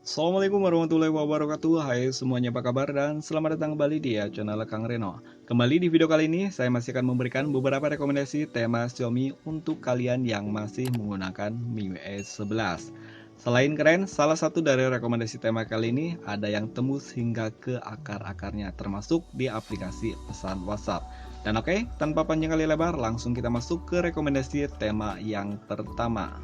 Assalamualaikum warahmatullahi wabarakatuh. Hai semuanya, apa kabar dan selamat datang kembali di channel Kang Reno. Kembali di video kali ini saya masih akan memberikan beberapa rekomendasi tema Xiaomi untuk kalian yang masih menggunakan MIUI 11. Selain keren, salah satu dari rekomendasi tema kali ini ada yang tembus hingga ke akar-akarnya, termasuk di aplikasi pesan WhatsApp. Dan oke, tanpa panjang kali lebar, langsung kita masuk ke rekomendasi tema yang pertama.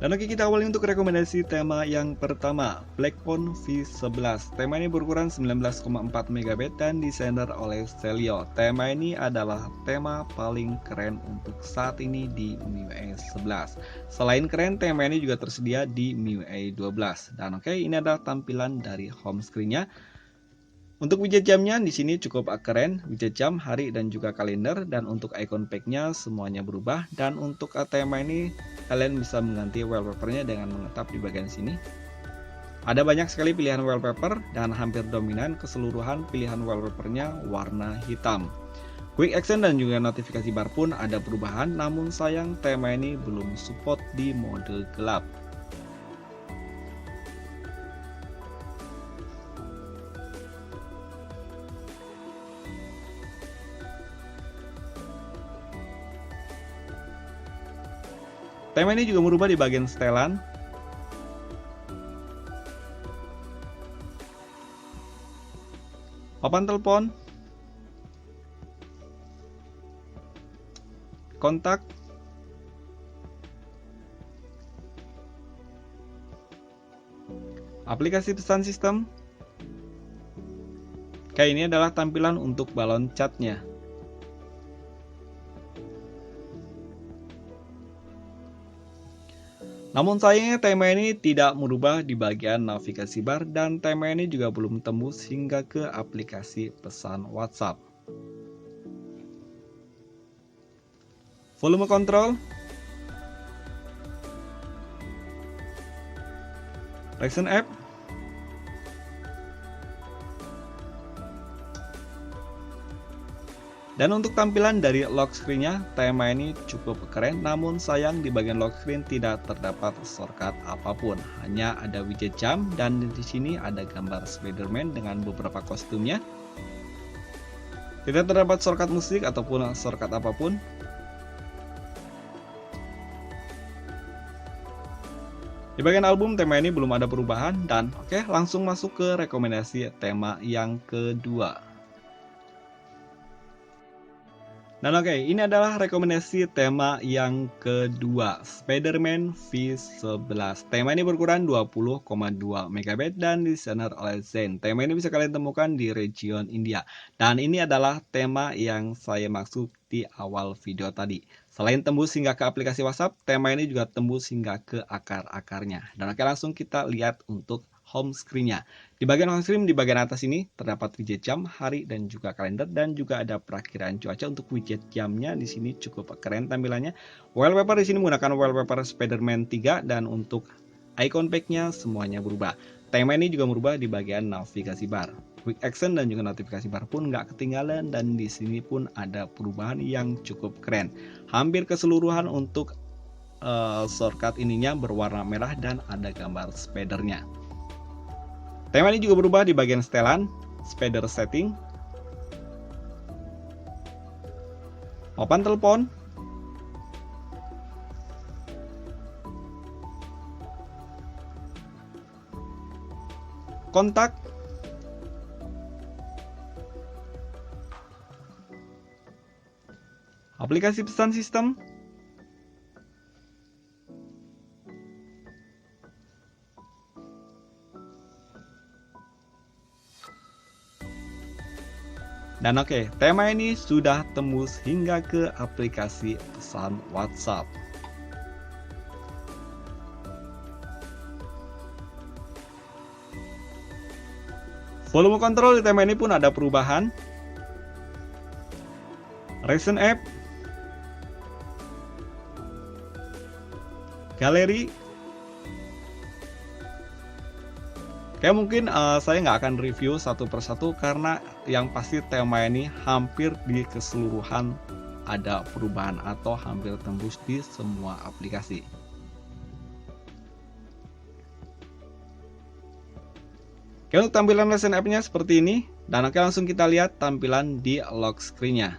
Dan oke, kita awali untuk rekomendasi tema yang pertama, Blackphone V11. Tema ini berukuran 19,4 MB dan desainer oleh Celio. Tema ini adalah tema paling keren untuk saat ini di MIUI 11. Selain keren, tema ini juga tersedia di MIUI 12. Dan oke, ini adalah tampilan dari home screen-nya. Untuk widget jamnya di sini cukup keren, widget jam, hari dan juga kalender, dan untuk icon pack-nya semuanya berubah. Dan untuk tema ini kalian bisa mengganti wallpaper-nya dengan mengetap di bagian sini. Ada banyak sekali pilihan wallpaper dan hampir dominan keseluruhan pilihan wallpaper-nya warna hitam. Quick Action dan juga notifikasi bar pun ada perubahan, namun sayang tema ini belum support di mode gelap. Tema ini juga merubah di bagian setelan. Papan telepon, kontak, aplikasi pesan sistem. Kayak ini adalah tampilan untuk balon catnya. Namun sayangnya tema ini tidak merubah di bagian navigasi bar dan tema ini juga belum tembus hingga ke aplikasi pesan WhatsApp. Volume control, Reaction app, dan untuk tampilan dari lock screen-nya, tema ini cukup keren, namun sayang di bagian lock screen tidak terdapat shortcut apapun. Hanya ada widget jam dan di sini ada gambar Spider-Man dengan beberapa kostumnya. Tidak terdapat shortcut musik ataupun shortcut apapun. Di bagian album tema ini belum ada perubahan dan oke, langsung masuk ke rekomendasi tema yang kedua. Dan oke, ini adalah rekomendasi tema yang kedua, Spider-Man V11. Tema ini berukuran 20,2 MB dan desainer oleh Zen. Tema ini bisa kalian temukan di region India. Dan ini adalah tema yang saya maksud di awal video tadi. Selain tembus hingga ke aplikasi WhatsApp, tema ini juga tembus hingga ke akar-akarnya. Dan oke, langsung kita lihat untuk home screen-nya. Di bagian home screen, di bagian atas ini terdapat widget jam, hari dan juga kalender, dan juga ada perakiraan cuaca. Untuk widget jamnya di sini cukup keren tampilannya. Wallpaper di sini menggunakan wallpaper Spider-Man 3 dan untuk icon pack-nya semuanya berubah. Tema ini juga berubah di bagian navigasi bar. Quick Action dan juga notifikasi bar pun nggak ketinggalan dan di sini pun ada perubahan yang cukup keren. Hampir keseluruhan untuk shortcut ininya berwarna merah dan ada gambar spidernya. Tema ini juga berubah di bagian setelan, spider setting, papan telepon, kontak, aplikasi pesan sistem, dan oke, tema ini sudah tembus hingga ke aplikasi pesan WhatsApp. Volume control di tema ini pun ada perubahan. Reaction app, galeri. Kayak mungkin saya nggak akan review satu persatu karena yang pasti tema ini hampir di keseluruhan ada perubahan atau hampir tembus di semua aplikasi. Oke, untuk tampilan Listen app-nya seperti ini. Dan oke, langsung kita lihat tampilan di lock screen-nya.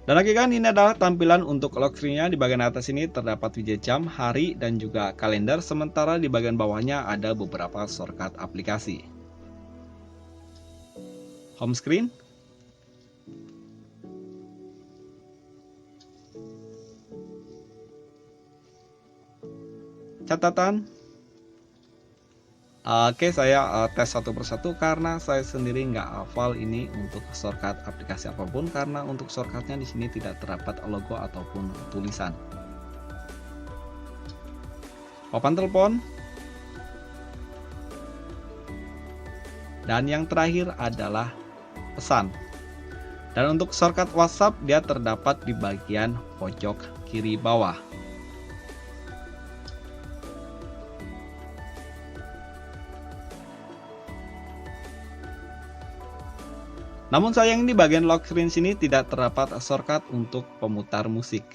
Dan oke kan, ini adalah tampilan untuk lock screen-nya. Di bagian atas ini terdapat widget jam, hari, dan juga kalender. Sementara di bagian bawahnya ada beberapa shortcut aplikasi. Home screen. Catatan. Oke, saya tes satu persatu karena saya sendiri nggak hafal ini untuk shortcut aplikasi apapun, karena untuk shortcutnya di sini tidak terdapat logo ataupun tulisan. Papan telepon. Dan yang terakhir adalah pesan. Dan untuk shortcut WhatsApp dia terdapat di bagian pojok kiri bawah. Namun sayang di bagian lock screen sini tidak terdapat shortcut untuk pemutar musik.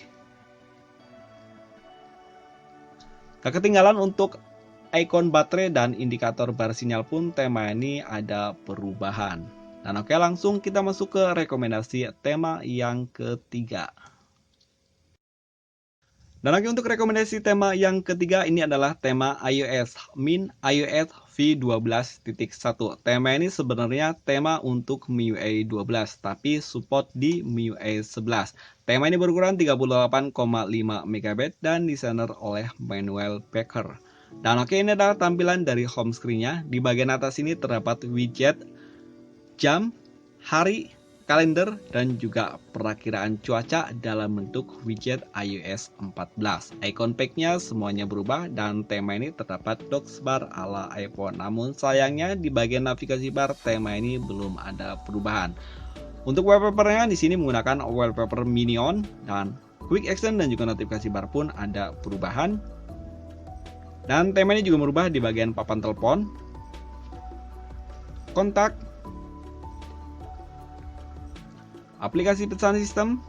Gak ketinggalan untuk ikon baterai dan indikator bar sinyal pun tema ini ada perubahan. Dan oke, langsung kita masuk ke rekomendasi tema yang ketiga. Dan lagi untuk rekomendasi tema yang ketiga ini adalah tema iOS Min iOS v12.1. Tema ini sebenarnya tema untuk MIUI 12 tapi support di MIUI 11. Tema ini berukuran 38,5 MB dan desainer oleh Manuel Becker. Dan oke, ini adalah tampilan dari home screen-nya. Di bagian atas ini terdapat widget jam, hari, kalender, dan juga perakiraan cuaca dalam bentuk widget iOS 14. Icon pack-nya semuanya berubah dan tema ini terdapat dock bar ala iPhone. Namun sayangnya di bagian navigasi bar tema ini belum ada perubahan. Untuk wallpaper-nya di sini menggunakan wallpaper Minion dan quick action dan juga notifikasi bar pun ada perubahan. Dan tema ini juga merubah di bagian papan telepon, kontak, aplikasi pesan sistem,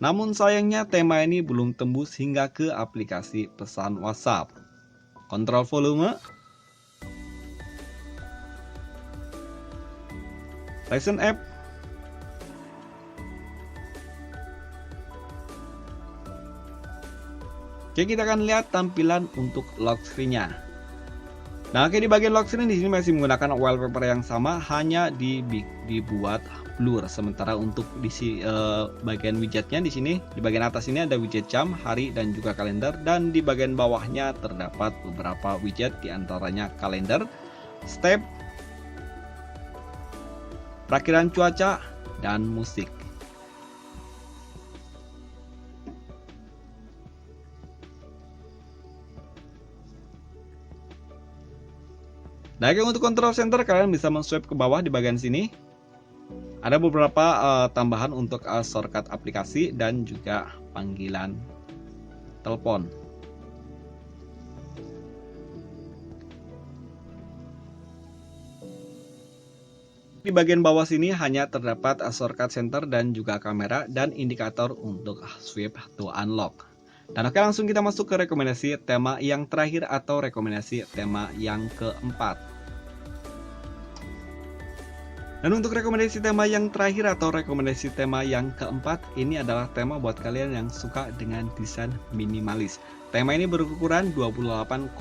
namun sayangnya tema ini belum tembus hingga ke aplikasi pesan WhatsApp. Kontrol volume, Listen app, oke, kita akan lihat tampilan untuk lock screen-nya. Nah, oke, di bagian lock screen di sini masih menggunakan wallpaper yang sama, hanya dibuat blur. Sementara untuk di bagian widgetnya di sini, di bagian atas ini ada widget jam, hari, dan juga kalender, dan di bagian bawahnya terdapat beberapa widget, diantaranya kalender, step, perakiraan cuaca, dan musik. Nah, untuk control center kalian bisa men-swipe ke bawah di bagian sini. Ada beberapa tambahan untuk shortcut aplikasi dan juga panggilan telepon. Di bagian bawah sini hanya terdapat shortcut center dan juga kamera dan indikator untuk swipe to unlock. Dan oke, langsung kita masuk ke rekomendasi tema yang terakhir atau rekomendasi tema yang keempat. Dan untuk rekomendasi tema yang terakhir atau rekomendasi tema yang keempat, ini adalah tema buat kalian yang suka dengan desain minimalis. Tema ini berukuran 28,2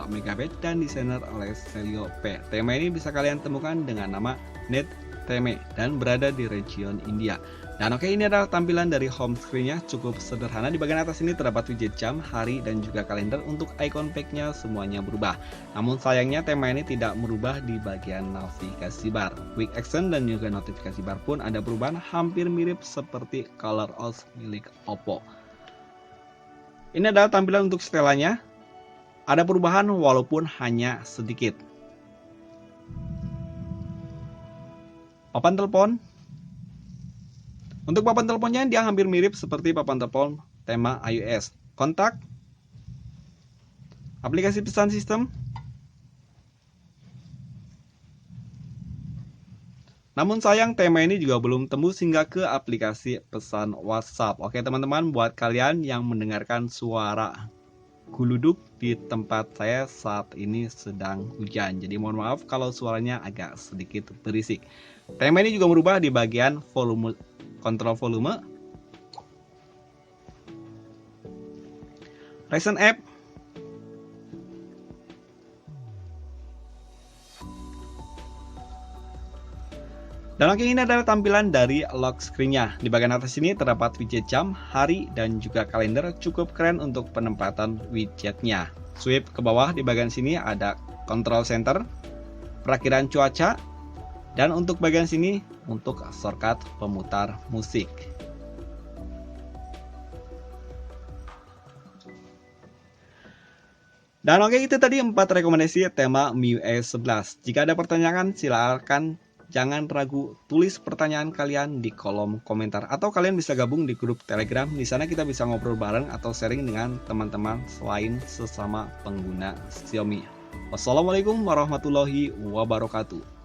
MB dan desainer oleh Celio P. Tema ini bisa kalian temukan dengan nama Net Theme dan berada di region India. Dan oke, ini adalah tampilan dari home screen-nya, cukup sederhana. Di bagian atas ini terdapat widget jam, hari, dan juga kalender. Untuk icon pack-nya semuanya berubah. Namun sayangnya tema ini tidak merubah di bagian navigasi bar. Quick action dan juga notifikasi bar pun ada perubahan, hampir mirip seperti ColorOS milik Oppo. Ini adalah tampilan untuk setelannya. Ada perubahan walaupun hanya sedikit. Papan telepon. Untuk papan teleponnya dia hampir mirip seperti papan telepon tema iOS. Kontak, aplikasi pesan sistem, Namun sayang tema ini juga belum tembus hingga ke aplikasi pesan WhatsApp. Oke teman-teman, buat kalian yang mendengarkan suara guluduk di tempat saya saat ini sedang hujan. Jadi mohon maaf kalau suaranya agak sedikit berisik. Tema ini juga berubah di bagian volume, kontrol volume, Recent App, dan oke, ini adalah tampilan dari lock screen-nya. Di bagian atas ini terdapat widget jam, hari, dan juga kalender. Cukup keren untuk penempatan widgetnya. Swipe ke bawah di bagian sini ada control center, perakiraan cuaca, dan untuk bagian sini untuk shortcut pemutar musik. Dan oke, itu tadi 4 rekomendasi tema MIUI 11. Jika ada pertanyaan silakan jangan ragu tulis pertanyaan kalian di kolom komentar, atau kalian bisa gabung di grup Telegram. Di sana kita bisa ngobrol bareng atau sharing dengan teman-teman selain sesama pengguna Xiaomi. Wassalamualaikum warahmatullahi wabarakatuh.